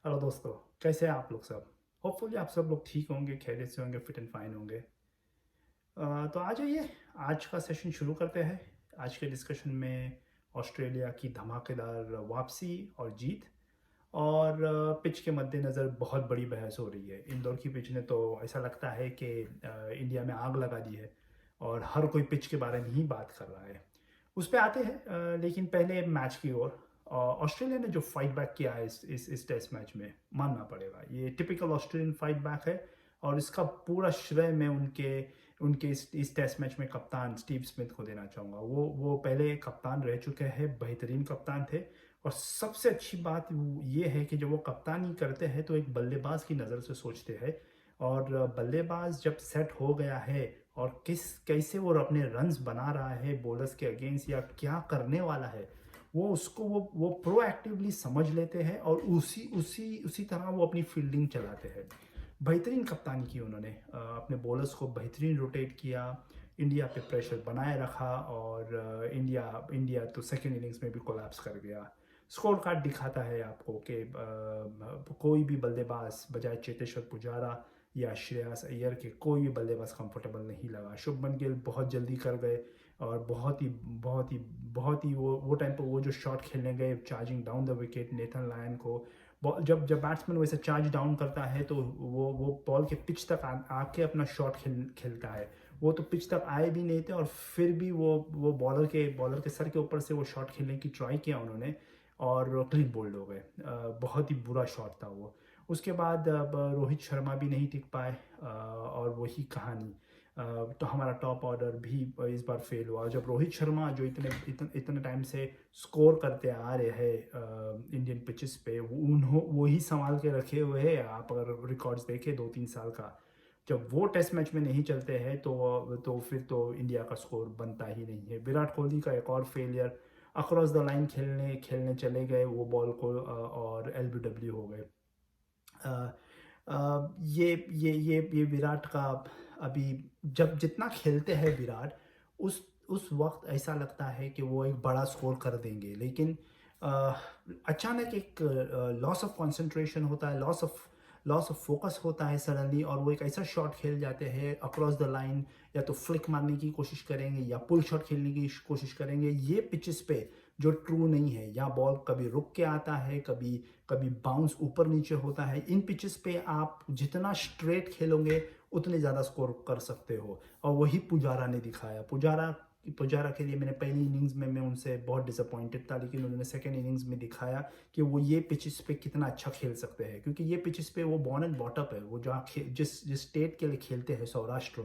Hello दोस्तों, कैसे हैं आप लोग सब? होपफुली आप सब लोग ठीक होंगे, खैरियत से होंगे, फिट एंड फाइन होंगे। तो आ जाइए, आज का सेशन शुरू करते हैं। आज के डिस्कशन में ऑस्ट्रेलिया की धमाकेदार वापसी और जीत और पिच के मद्देनज़र बहुत बड़ी बहस हो रही है। इंदौर की पिच ने तो ऐसा लगता है कि इंडिया में आग लगा दी है और हर कोई पिच के बारे में ही बात कर रहा है। उस पे आते हैं, लेकिन पहले मैच की ओर। ऑस्ट्रेलिया ने जो फाइट बैक किया है इस टेस्ट मैच में, मानना पड़ेगा, ये टिपिकल ऑस्ट्रेलियन फाइट बैक है। और इसका पूरा श्रेय मैं उनके उनके इस टेस्ट मैच में कप्तान स्टीव स्मिथ को देना चाहूँगा। वो पहले कप्तान रह चुके हैं, बेहतरीन कप्तान थे। और सबसे अच्छी बात ये है कि जब वो कप्तानी करते हैं तो एक बल्लेबाज की नज़र से सोचते हैं। और बल्लेबाज जब सेट हो गया है और कैसे वो अपने रन्स बना रहा है बॉलर्स के अगेंस्ट या क्या करने वाला है, वो उसको वो प्रोएक्टिवली समझ लेते हैं और उसी उसी उसी तरह वो अपनी फील्डिंग चलाते हैं। बेहतरीन कप्तानी की उन्होंने, अपने बॉलर्स को बेहतरीन रोटेट किया, इंडिया पे प्रेशर बनाए रखा। और इंडिया इंडिया तो सेकेंड इनिंग्स में भी कोलैप्स कर गया। स्कोर कार्ड दिखाता है आपको कि कोई भी बल्लेबाज बजाय चेतेश्वर पुजारा या श्रेयस अय्यर के कोई भी बल्लेबाज कंफर्टेबल नहीं लगा। शुभमन गिल बहुत जल्दी कर गए और बहुत ही वो टाइम पर वो जो शॉट खेलने गए charging down the wicket Nathan Lyon को। जब जब बैट्समैन वैसे चार्ज डाउन करता है तो वो बॉल के पिच तक आके अपना शॉट खेलता है। वो तो पिच तक आए भी नहीं थे और फिर भी वो बॉलर के सर के ऊपर से वो शॉट खेलने की ट्राई किया उन्होंने और क्लीन बोल्ड हो गए। बहुत ही बुरा शॉट था वो। उसके बाद अब रोहित शर्मा भी नहीं टिक पाए, और वही कहानी। तो हमारा टॉप ऑर्डर भी इस बार फेल हुआ। जब रोहित शर्मा जो इतने टाइम से स्कोर करते आ रहे हैं इंडियन पिचेस पे, वही संभाल के रखे हुए हैं। आप अगर रिकॉर्ड्स देखें 2-3 साल का, जब वो टेस्ट मैच में नहीं चलते हैं तो फिर तो इंडिया का स्कोर बनता ही नहीं है। विराट कोहली का एक और फेलियर, अक्रॉस द लाइन खेलने खेलने चले गए वो बॉल को, और एलबीडब्ल्यू हो गए। अ, ये विराट का अभी, जब जितना खेलते हैं विराट, उस वक्त ऐसा लगता है कि वो एक बड़ा स्कोर कर देंगे, लेकिन अ, अचानक एक लॉस ऑफ कंसंट्रेशन होता है, लॉस ऑफ फोकस होता है सडनली, और वो एक ऐसा शॉट खेल जाते हैं अक्रॉस द लाइन। या तो फ्लिक मारने की कोशिश करेंगे या पुल शॉट खेलने की कोशिश करेंगे। ये पिचेस पे जो ट्रू नहीं है, या बॉल कभी रुक के आता है, कभी कभी बाउंस ऊपर नीचे होता है। इन पिचेस पे आप जितना स्ट्रेट खेलोगे उतने ज़्यादा स्कोर कर सकते हो, और वही पुजारा ने दिखाया। पुजारा के लिए मैंने पहली इनिंग्स में मैं उनसे बहुत डिसअपॉइंटेड था, लेकिन उन्होंने सेकेंड इनिंग्स में दिखाया कि वो ये पिचेस पे कितना अच्छा खेल सकते हैं। क्योंकि ये पिचेस पे वो बॉर्न एंड बॉटअप है, वो जहाँ जिस स्टेट के लिए खेलते हैं, सौराष्ट्र,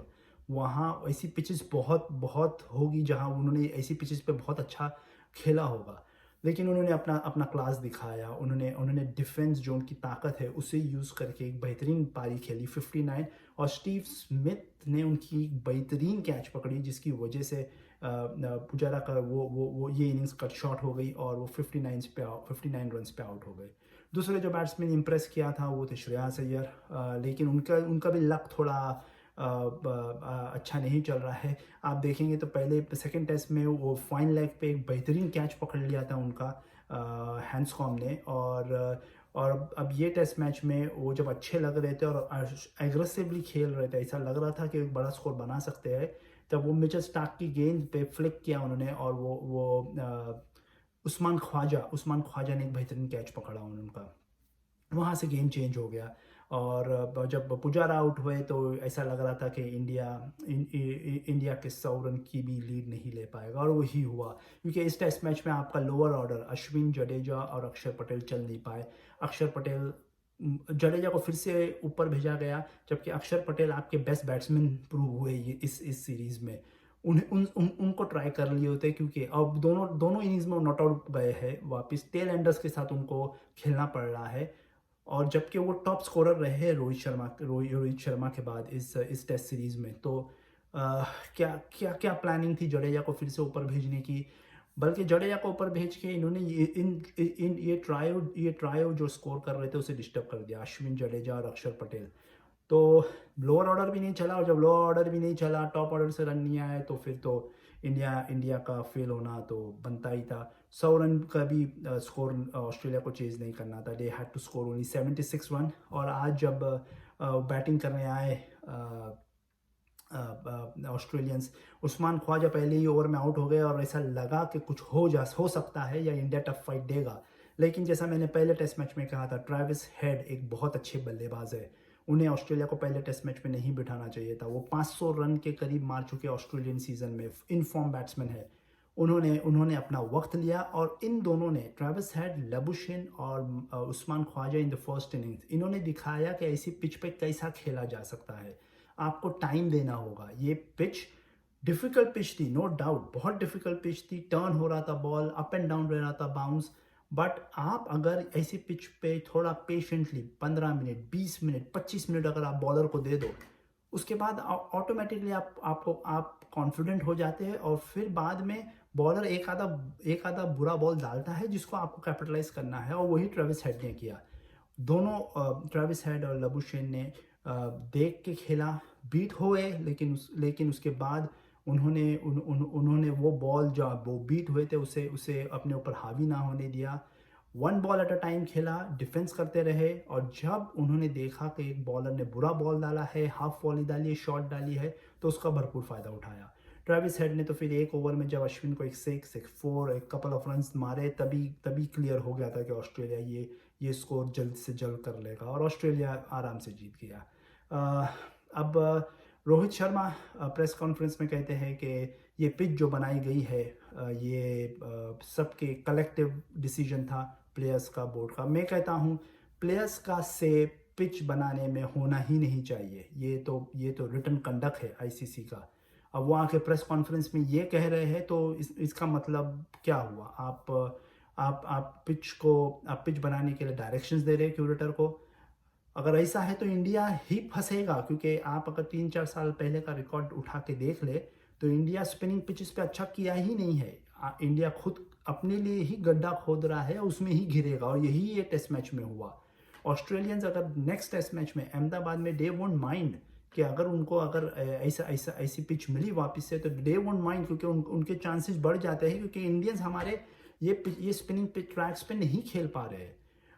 वहाँ ऐसी पिचेस बहुत बहुत होगी जहाँ उन्होंने ऐसी पिचेस पे बहुत अच्छा खेला होगा। लेकिन उन्होंने अपना अपना क्लास दिखाया। उन्होंने डिफेंस जो उनकी ताकत है उसे यूज़ करके एक बेहतरीन पारी खेली 59। और स्टीव स्मिथ ने उनकी एक बेहतरीन कैच पकड़ी जिसकी वजह से पुजारा का वो ये इनिंग्स कट शॉट हो गई और वो 59 रन्स पे आउट हो गए। दूसरे जो बैट्समैन इंप्रेस किया था वो थे श्रेयस अय्यर, लेकिन उनका उनका भी लक थोड़ा अच्छा नहीं चल रहा है। आप देखेंगे तो पहले सेकंड टेस्ट में वो फाइन लेग पे एक बेहतरीन कैच पकड़ लिया था उनका हैंड्सकॉम्ब ने। और अब ये टेस्ट मैच में वो जब अच्छे लग रहे थे और एग्रेसिवली खेल रहे थे, ऐसा लग रहा था कि एक बड़ा स्कोर बना सकते हैं, तब वो मिचेल स्टार्क की गेंद पे फ्लिक किया उन्होंने और वो उस्मान ख्वाजा ने एक बेहतरीन कैच पकड़ा उनका। वहाँ से गेम चेंज हो गया। और जब पुजारा आउट हुए तो ऐसा लग रहा था कि इंडिया के 100 रन की भी लीड नहीं ले पाएगा, और वही हुआ। क्योंकि इस टेस्ट मैच में आपका लोअर ऑर्डर अश्विन, जडेजा और अक्षर पटेल चल नहीं पाए। अक्षर पटेल, जडेजा को फिर से ऊपर भेजा गया, जबकि अक्षर पटेल आपके बेस्ट बैट्समैन प्रूव हुए ये इस सीरीज़ में। उनको ट्राई कर लिए होते, क्योंकि अब दोनों दोनों इनिंग्स में नॉट आउट गए हैं वापस, टेल एंडर्स के साथ उनको खेलना पड़ रहा है। और जबकि वो टॉप स्कोरर रहे हैं रोहित शर्मा के बाद इस टेस्ट सीरीज में। तो क्या क्या क्या प्लानिंग थी जडेजा को फिर से ऊपर भेजने की? बल्कि जडेजा को ऊपर भेज के इन्होंने ये ट्रायो जो स्कोर कर रहे थे उसे डिस्टर्ब कर दिया, अश्विन, जडेजा और अक्षर पटेल। तो लोअर ऑर्डर भी नहीं चला, और जब लोअर ऑर्डर भी नहीं चला, टॉप ऑर्डर से रन नहीं आए, तो फिर तो इंडिया इंडिया का फेल होना तो बनता ही था। 100 रन का भी स्कोर ऑस्ट्रेलिया को चेज नहीं करना था। They had to score only 76 run. और आज जब बैटिंग करने आए ऑस्ट्रेलियंस, उस्मान ख्वाजा पहले ही ओवर में आउट हो गए और ऐसा लगा कि कुछ हो सकता है या इंडिया टफ फाइट देगा। लेकिन जैसा मैंने पहले टेस्ट मैच में कहा था, ट्रेविस हेड एक बहुत अच्छे बल्लेबाज है। उन्हें ऑस्ट्रेलिया को पहले टेस्ट मैच में नहीं बिठाना चाहिए था। वो 500 रन के करीब मार चुके ऑस्ट्रेलियन सीजन में, इन फॉर्म बैट्समैन है। उन्होंने अपना वक्त लिया और इन दोनों ने, ट्रेविस हेड, लबुशेन और Usman Khawaja in the first innings, इन्होंने दिखाया कि ऐसी पिच पे कैसा खेला जा सकता है। आपको टाइम देना होगा। ये पिच डिफ़िकल्ट पिच थी, नो डाउट, बहुत डिफ़िकल्ट पिच थी। टर्न हो रहा था बॉल, अप एंड डाउन रह रहा था, बाउंस। बट आप अगर ऐसी पिच पे थोड़ा पेशेंटली 15 मिनट, 20 मिनट, 25 मिनट अगर आप बॉलर को दे दो, उसके बाद ऑटोमेटिकली आप कॉन्फिडेंट हो जाते हैं और फिर बाद में बॉलर एक आधा बुरा बॉल डालता है जिसको आपको कैपिटलाइज करना है, और वही ट्रेविस हेड ने किया। दोनों ट्रेविस हेड और लबुशेन ने देख के खेला, बीट हुए, लेकिन उसके बाद उन्होंने वो बॉल जो वो बीट हुए थे उसे अपने ऊपर हावी ना होने दिया। 1 बॉल एट अ टाइम खेला, डिफेंस करते रहे, और जब उन्होंने देखा कि एक बॉलर ने बुरा बॉल डाला है, हाफ वॉली डाली है, शॉट डाली है, तो उसका भरपूर फ़ायदा उठाया। ट्रेविस हेड ने तो फिर एक ओवर में जब अश्विन को एक 6, एक 4, एक कपल ऑफ रन्स मारे, तभी क्लियर हो गया था कि ऑस्ट्रेलिया ये स्कोर जल्द से जल्द कर लेगा, और ऑस्ट्रेलिया आराम से जीत गया। अब रोहित शर्मा प्रेस कॉन्फ्रेंस में कहते हैं कि ये पिच जो बनाई गई है, ये सबके कलेक्टिव डिसीजन था, प्लेयर्स का, बोर्ड का। मैं कहता हूँ प्लेयर्स का से पिच बनाने में होना ही नहीं चाहिए। ये तो रिटन कंडक्ट है आईसीसी का। अब वो आके प्रेस कॉन्फ्रेंस में ये कह रहे हैं, तो इसका मतलब क्या हुआ? आप पिच बनाने के लिए डायरेक्शंस दे रहे हैं क्यूरेटर को। अगर ऐसा है तो इंडिया ही फंसेगा, क्योंकि आप अगर 3-4 साल पहले का रिकॉर्ड उठा के देख ले तो इंडिया स्पिनिंग पिचेस पे अच्छा किया ही नहीं है। इंडिया खुद अपने लिए ही गड्ढा खोद रहा है, उसमें ही घिरेगा, और यही ये टेस्ट मैच में हुआ। ऑस्ट्रेलियंस अगर नेक्स्ट टेस्ट मैच में अहमदाबाद में, दे वोंट माइंड कि अगर उनको ऐसी पिच मिली वापस से, तो दे वोंट माइंड, क्योंकि उनके चांसेस बढ़ जाते हैं, क्योंकि इंडियंस हमारे ये स्पिनिंग ट्रैक्स पे नहीं खेल पा रहे हैं।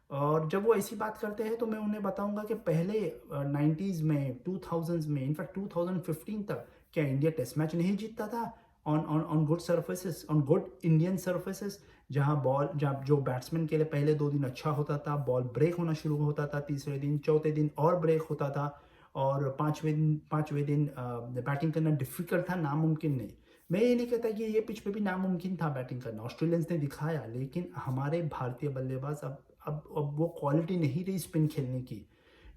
और जब वो ऐसी बात करते हैं तो मैं उन्हें बताऊंगा कि पहले 90s में, 2000s में, इनफैक्ट 2015 तक क्या इंडिया टेस्ट मैच नहीं जीतता था on good surfaces, on good Indian surfaces, जहाँ जो बैट्समैन के लिए पहले 2 दिन अच्छा होता था, बॉल ब्रेक होना शुरू होता था, तीसरे दिन, चौथे दिन और ब्रेक होता था, और पाँचवें दिन बैटिंग करना डिफिकल्ट था, नामुमकिन नहीं। मैं ये नहीं कहता कि ये पिच पे भी नामुमकिन था बैटिंग करना, ऑस्ट्रेलियंस ने दिखाया, लेकिन हमारे भारतीय बल्लेबाज अब वो क्वालिटी नहीं रही स्पिन खेलने की।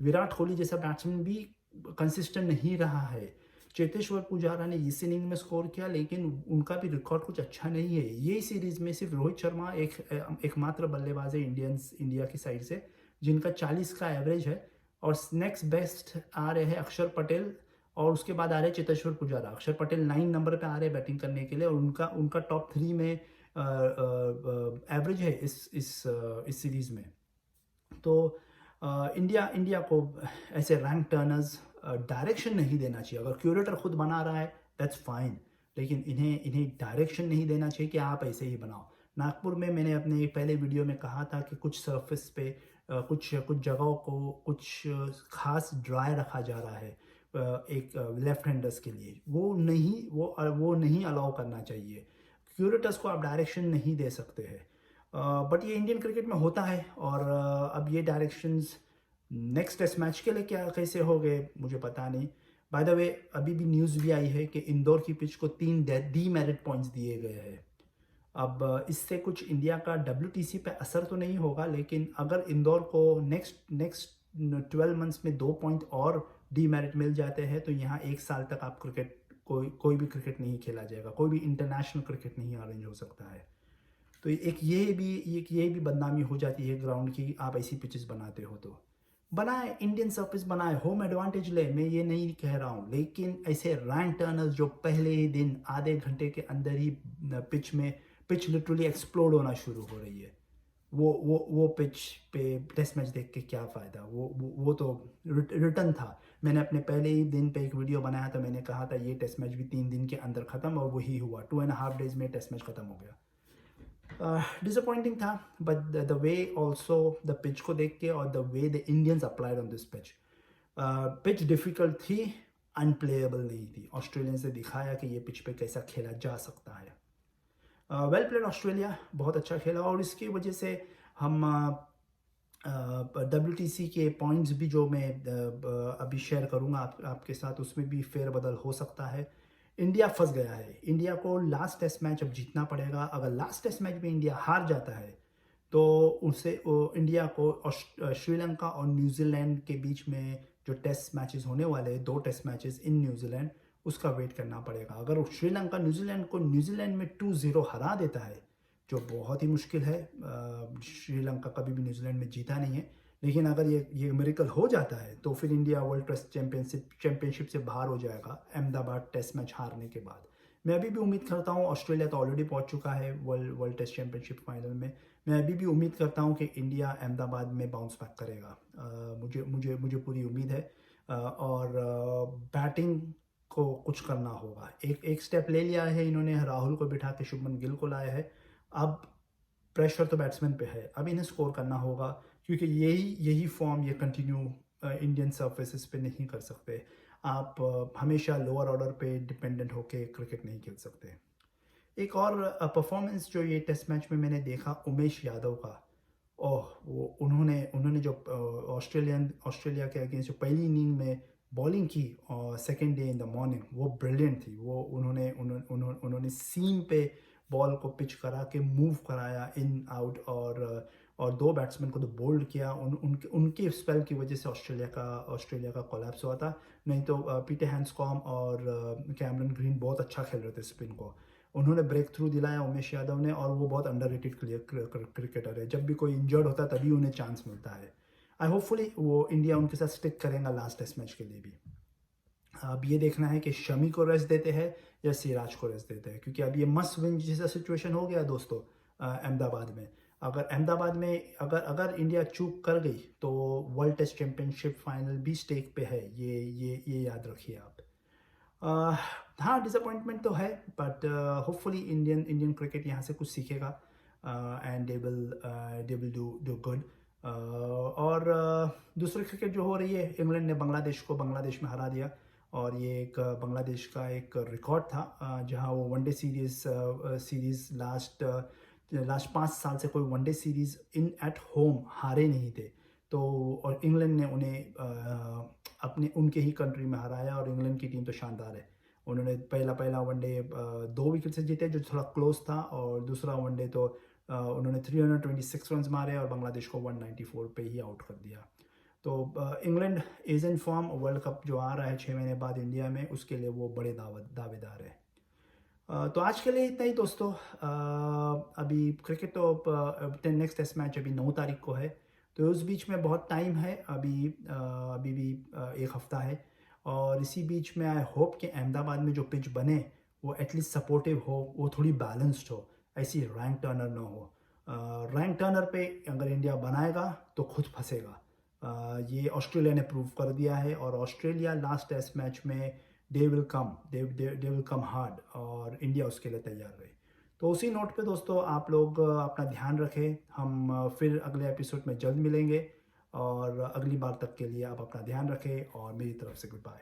विराट कोहली जैसा बैट्समैन भी कंसिस्टेंट नहीं रहा है। चेतेश्वर पुजारा ने इस इनिंग में स्कोर किया, लेकिन उनका भी रिकॉर्ड कुछ अच्छा नहीं है। ये सीरीज में सिर्फ रोहित शर्मा एकमात्र बल्लेबाज है इंडिया की साइड से जिनका 40 का एवरेज है, और नेक्स्ट बेस्ट आ रहे हैं अक्षर पटेल, और उसके बाद आ रहे हैं चेतेश्वर पुजारा। अक्षर पटेल 9 नंबर पे आ रहे हैं बैटिंग करने के लिए, और उनका टॉप 3 में एवरेज है इस सीरीज में। तो इंडिया को ऐसे रैंक टर्नर्स डायरेक्शन नहीं देना चाहिए। अगर क्यूरेटर खुद बना रहा है दैट्स फाइन, लेकिन इन्हें डायरेक्शन नहीं देना चाहिए कि आप ऐसे ही बनाओ। नागपुर में मैंने अपने एक पहले वीडियो में कहा था कि कुछ सरफेस पे कुछ जगहों को कुछ खास ड्राई रखा जा रहा है एक लेफ्ट हैंडर्स के लिए, वो नहीं अलाउ करना चाहिए। क्यूरेटर्स को आप डायरेक्शन नहीं दे सकते हैं, बट ये इंडियन क्रिकेट में होता है। और अब ये डायरेक्शंस नेक्स्ट टेस्ट मैच के लिए क्या कैसे हो गए मुझे पता नहीं। बाय द वे, अभी भी न्यूज़ भी आई है कि इंदौर की पिच को 3 डीमेरिट पॉइंट्स दिए गए हैं। अब इससे कुछ इंडिया का WTC पे असर तो नहीं होगा, लेकिन अगर इंदौर को नेक्स्ट 12 मंथ्स में 2 पॉइंट और डीमेरिट मिल जाते हैं, तो यहाँ 1 साल तक आप कोई भी क्रिकेट नहीं खेला जाएगा, कोई भी इंटरनेशनल क्रिकेट नहीं अरेंज हो सकता है। तो ये भी बदनामी हो जाती है ग्राउंड की, आप ऐसी पिचेस बनाते हो तो बनाए, इंडियन सर्फेस बनाए, होम एडवांटेज ले, मैं ये नहीं कह रहा हूँ, लेकिन ऐसे रैंक टर्नर्स जो पहले ही दिन आधे घंटे के अंदर ही पिच लिटरली एक्सप्लोड होना शुरू हो रही है, वो पिच पे टेस्ट मैच देख के क्या फ़ायदा, वो तो रिटर्न था। मैंने अपने पहले ही दिन पे एक वीडियो बनाया था, मैंने कहा था ये टेस्ट मैच भी 3 दिन के अंदर ख़त्म, और वही हुआ, 2.5 डेज़ में टेस्ट मैच ख़त्म हो गया। डिसअपॉइंटिंग था, but the way also the pitch को देख के और the way the Indians applied on this pitch, pitch difficult थी, अनप्लेएबल नहीं थी। ऑस्ट्रेलियंस ने दिखाया कि ये पिच पे कैसा खेला जा सकता है। वेल प्लेड ऑस्ट्रेलिया, बहुत अच्छा खेला, और इसकी वजह से हम WTC के पॉइंट्स भी जो मैं अभी शेयर करूँगा आपके साथ, उसमें भी फेरबदल हो सकता है। इंडिया फंस गया है, इंडिया को लास्ट टेस्ट मैच अब जीतना पड़ेगा। अगर लास्ट टेस्ट मैच में इंडिया हार जाता है तो उससे इंडिया को श्रीलंका और न्यूजीलैंड के बीच में जो टेस्ट मैचेस होने वाले हैं, 2 टेस्ट मैचेस इन न्यूजीलैंड, उसका वेट करना पड़ेगा। अगर श्रीलंका न्यूजीलैंड को न्यूजीलैंड में 2-0 हरा देता है, जो बहुत ही मुश्किल है, श्रीलंका कभी भी न्यूजीलैंड में जीता नहीं है, लेकिन अगर ये मिरेकल हो जाता है तो फिर इंडिया वर्ल्ड टेस्ट चैंपियनशिप से बाहर हो जाएगा अहमदाबाद टेस्ट मैच हारने के बाद। मैं अभी भी उम्मीद करता हूँ, ऑस्ट्रेलिया तो ऑलरेडी पहुँच चुका है वर्ल्ड टेस्ट चैंपियनशिप फाइनल में, मैं अभी भी उम्मीद करता हूँ कि इंडिया अहमदाबाद में बाउंस बैक करेगा। मुझे पूरी उम्मीद है, और बैटिंग को कुछ करना होगा। एक स्टेप ले लिया है इन्होंने, राहुल को बिठा के शुभमन गिल को लाया है, अब प्रेशर तो बैट्समैन पे है, अब इन्हें स्कोर करना होगा, क्योंकि यही फॉर्म ये कंटिन्यू इंडियन सर्फेसिस पे नहीं कर सकते। आप हमेशा लोअर ऑर्डर पे डिपेंडेंट होके क्रिकेट नहीं खेल सकते। एक और परफॉर्मेंस जो ये टेस्ट मैच में मैंने देखा, उमेश यादव का, ओह, वो उन्होंने जो ऑस्ट्रेलिया के अगेंस्ट जो पहली इनिंग में बॉलिंग की और second day in the morning, वो ब्रिलियंट थी। वो उन्होंने सीम पे बॉल को पिच करा के मूव कराया इन आउट, और 2 बैट्समैन को तो बोल्ड किया। उनके स्पेल की वजह से ऑस्ट्रेलिया का कोलैप्स हुआ था, नहीं तो पीटर हैंड्सकॉम्ब और कैमरन ग्रीन बहुत अच्छा खेल रहे थे स्पिन को। उन्होंने ब्रेक थ्रू दिलाया उमेश यादव ने, और वो बहुत अंडररेटेड क्रिकेटर है। जब भी कोई इंजर्ड होता है तभी उन्हें चांस मिलता है। आई होपफुली वो इंडिया उनके साथ स्टिक करेगा लास्ट टेस्ट मैच के लिए भी। अब ये देखना है कि शमी को रेस्ट देते हैं या सिराज को रेस्ट देते हैं, क्योंकि अब ये मस्ट विन जैसा सिचुएशन हो गया दोस्तों अहमदाबाद में। अगर अहमदाबाद में अगर इंडिया चूक कर गई तो वर्ल्ड टेस्ट चैंपियनशिप फाइनल भी स्टेक पे है, ये याद रखिए आप। हाँ, डिसअपॉइंटमेंट तो है, बट होपफुली इंडियन क्रिकेट यहाँ से कुछ सीखेगा, and they will do good. और दूसरी क्रिकेट जो हो रही है, इंग्लैंड ने बांग्लादेश में हरा दिया, और ये एक बांग्लादेश का एक रिकॉर्ड था, जहाँ वो वनडे सीरीज़ लास्ट 5 साल से कोई वनडे सीरीज़ एट होम हारे नहीं थे। तो और इंग्लैंड ने उन्हें उनके ही कंट्री में हराया, और इंग्लैंड की टीम तो शानदार है। उन्होंने पहला वनडे 2 विकेट से जीते, जो थोड़ा क्लोज था, और दूसरा वनडे तो उन्होंने 326 रन मारे और बांग्लादेश को 194 पे ही आउट कर दिया। तो England is in form, world cup जो आ रहा है 6 महीने बाद इंडिया में, उसके लिए वो बड़े दावेदार है। तो आज के लिए इतना ही दोस्तों। अभी क्रिकेट तो नेक्स्ट टेस्ट मैच अभी 9 तारीख को है, तो उस बीच में बहुत टाइम है, अभी भी 1 हफ्ता है, और इसी बीच में आई होप कि अहमदाबाद में जो पिच बने वो एटलीस्ट सपोर्टिव हो, वो थोड़ी बैलेंस्ड हो, ऐसी रैंक टर्नर ना हो। रैंक टर्नर पे अगर इंडिया बनाएगा तो खुद फंसेगा। ये ऑस्ट्रेलिया ने प्रूव कर दिया है, और ऑस्ट्रेलिया लास्ट टेस्ट मैच में दे विल कम हार्ड, और इंडिया उसके लिए तैयार रहे। तो उसी नोट पे दोस्तों, आप लोग अपना ध्यान रखें। हम फिर अगले एपिसोड में जल्द मिलेंगे, और अगली बार तक के लिए आप अपना ध्यान रखें, और मेरी तरफ से गुड बाय।